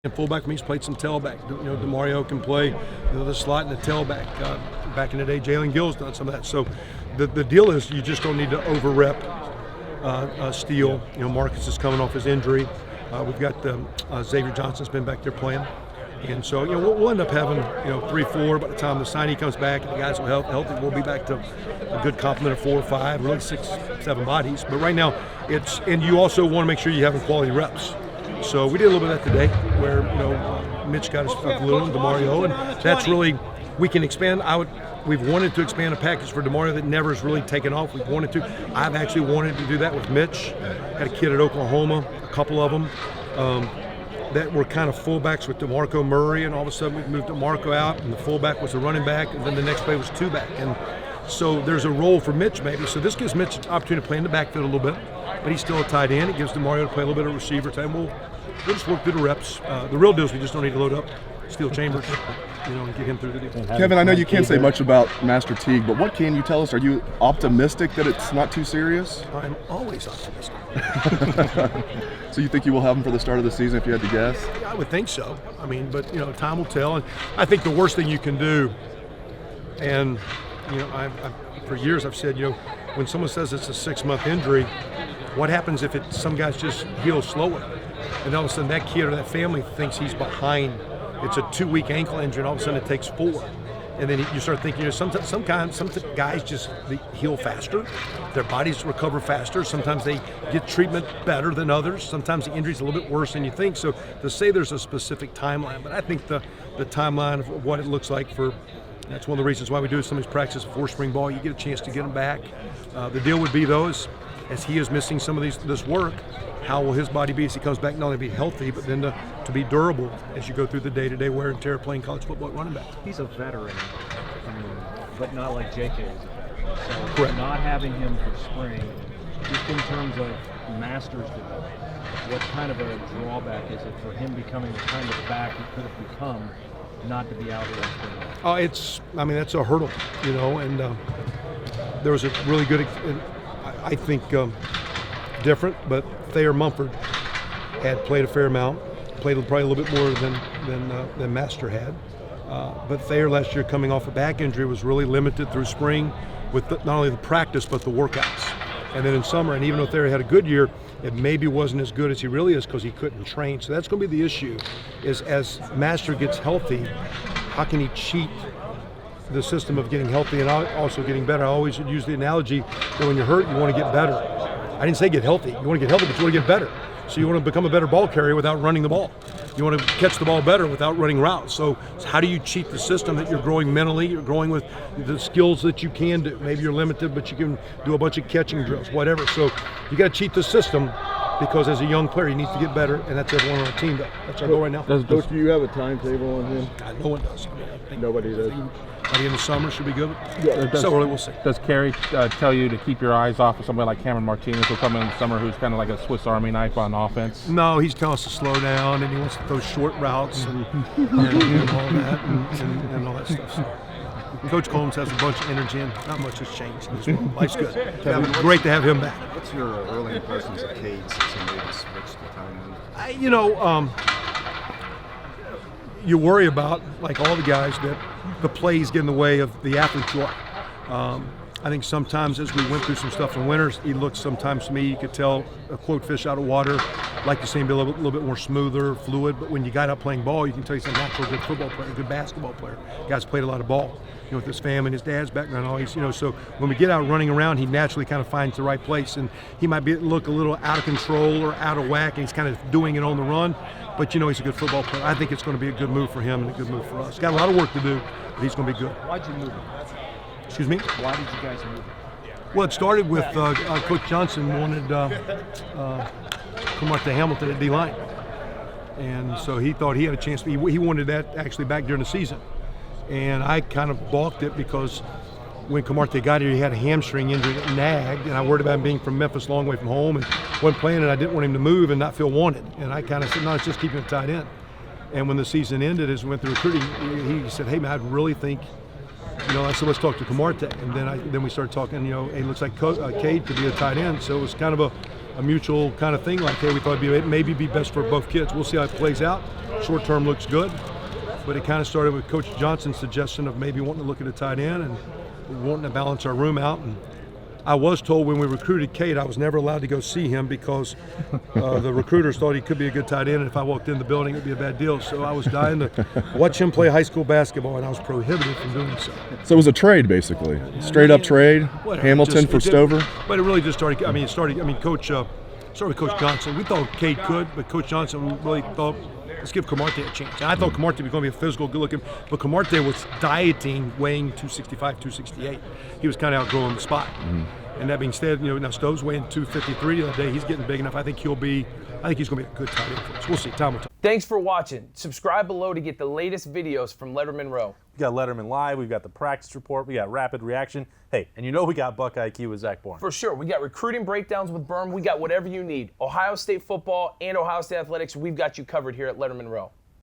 And fullback for me, he's played some tailback. DeMario can play the slot and the tailback. Back in the day, Jalen Gill's done some of that. So the deal is you just don't need to over-rep Steele. Marcus is coming off his injury. We've got Xavier Johnson's been back there playing. And so, we'll end up having, 3-4 by the time the signee comes back and the guys will healthy. We'll be back to a good complement of 4 or 5, really 6, 7 bodies. But right now, and you also want to make sure you have quality reps. So we did a little bit of that today where, Mitch got his stuff a little, and DeMario, and that's really, we can expand. We've wanted to expand a package for DeMario that never has really taken off. We've wanted to. I've actually wanted to do that with Mitch. Had a kid at Oklahoma, a couple of them. That were kind of fullbacks with DeMarco Murray, and all of a sudden we moved DeMarco out, and the fullback was a running back, and then the next play was 2-back. And so there's a role for Mitch maybe. So this gives Mitch an opportunity to play in the backfield a little bit, but he's still a tight end. It gives DeMario to play a little bit of receiver time. We'll just work through the reps. The real deal is we just don't need to load up Steel Chambers, and get him through the deal. Kevin, I know you can't say much about Master Teague, but what can you tell us? Are you optimistic that it's not too serious? I'm always optimistic. So you think you will have him for the start of the season if you had to guess? I would think so. But time will tell. And I think the worst thing you can do, and I've for years I've said, when someone says it's a 6-month injury, what happens if some guys just heal slower, and all of a sudden that kid or that family thinks he's behind? It's a 2-week ankle injury, and all of a sudden it takes 4. And then you start thinking, some guys just they heal faster, their bodies recover faster. Sometimes they get treatment better than others. Sometimes the injury's a little bit worse than you think. So to say there's a specific timeline, but I think the timeline of what it looks like that's one of the reasons why we do some of these practices before spring ball. You get a chance to get them back. The deal would be as he is missing some of this work, how will his body be as he comes back, not only be healthy, but then to be durable as you go through the day-to-day wear and tear playing college football at running back. He's a veteran, but not like JK is a veteran. So correct. Not having him for spring, just in terms of Masters development, what kind of a drawback is it for him becoming the kind of back he could have become not to be out there? That's a hurdle, and there was a really good, I think, different, but Thayer Mumford had played a fair amount, played probably a little bit more than Master had. But Thayer last year, coming off a back injury, was really limited through spring with not only the practice but the workouts. And then in summer, and even though Thayer had a good year, it maybe wasn't as good as he really is because he couldn't train. So that's going to be the issue, is as Master gets healthy, how can he cheat the system of getting healthy and also getting better? I always use the analogy that when you're hurt, you want to get better. I didn't say get healthy. You want to get healthy, but you want to get better. So you want to become a better ball carrier without running the ball. You want to catch the ball better without running routes. So how do you cheat the system that you're growing mentally? You're growing with the skills that you can do. Maybe you're limited, but you can do a bunch of catching drills, whatever. So you got to cheat the system because as a young player, you need to get better, and that's everyone on our team. That's our goal right now. Coach, do you have a timetable on him? No one does. I think Nobody does. By the end of summer should be good. Yeah, So early, we'll see. Does Kerry tell you to keep your eyes off of somebody like Cameron Martinez who'll come in the summer who's kind of like a Swiss Army knife on offense? No, he's telling us to slow down, and he wants to throw short routes and all that and all that stuff. So Coach Combs has a bunch of energy, and not much has changed in this world. Life's good. Great to have him back. What's your early impressions of Kade since he made the switch to time? You worry about, like all the guys, that the plays get in the way of the athlete's you are. I think sometimes as we went through some stuff in winters, he looked sometimes to me, you could tell a quote fish out of water, like to see him be a little bit more smoother, fluid, but when you got out playing ball, you can tell he's a natural good football player, a good basketball player. Guy's played a lot of ball, with his family and his dad's background always, so when we get out running around, he naturally kind of finds the right place, and he might look a little out of control or out of whack, and he's kind of doing it on the run, but he's a good football player. I think it's going to be a good move for him and a good move for us. Got a lot of work to do, but he's going to be good. Why'd you move him? Excuse me? Why did you guys move him? Well, it started with Coach Johnson wanted Kamarte Hamilton at D-line. And so he thought he had a chance. He wanted that actually back during the season. And I kind of balked it because when Kamarte got here, he had a hamstring injury that nagged, and I worried about him being from Memphis, a long way from home, and wasn't playing, and I didn't want him to move and not feel wanted. And I kind of said, no, let's just keep him tight end. And when the season ended, as we went through recruiting, he said, hey, man, I really think, I said, let's talk to Kamarte. And then we started talking, it looks like Kade could be a tight end. So it was kind of a mutual kind of thing. Like, hey, we thought it'd maybe be best for both kids. We'll see how it plays out. Short term looks good, but it kind of started with Coach Johnson's suggestion of maybe wanting to look at a tight end and wanting to balance our room out. And I was told when we recruited Kade, I was never allowed to go see him because the recruiters thought he could be a good tight end, and if I walked in the building, it'd be a bad deal. So I was dying to watch him play high school basketball, and I was prohibited from doing so. So it was a trade, basically, straight up trade. Whatever, Hamilton for Stover. But it really just started. Coach started with Coach Johnson. We thought Kade could, but Coach Johnson really thought, let's give Camarte a chance. And I thought Camarte was going to be a physical, good-looking, but Camarte was dieting, weighing 265, 268. He was kind of outgrowing the spot. And that being said, now Stove's weighing 253 the other day. He's getting big enough. I think he's going to be a good tight end for us. We'll see. Time will tell. Thanks for watching. Subscribe below to get the latest videos from Lettermen Row. We got Letterman Live, we've got the practice report, we got rapid reaction. Hey, and we got Buckeye IQ with Zach Bourne. For sure. We got recruiting breakdowns with Berm. We got whatever you need. Ohio State football and Ohio State athletics, we've got you covered here at Lettermen Row.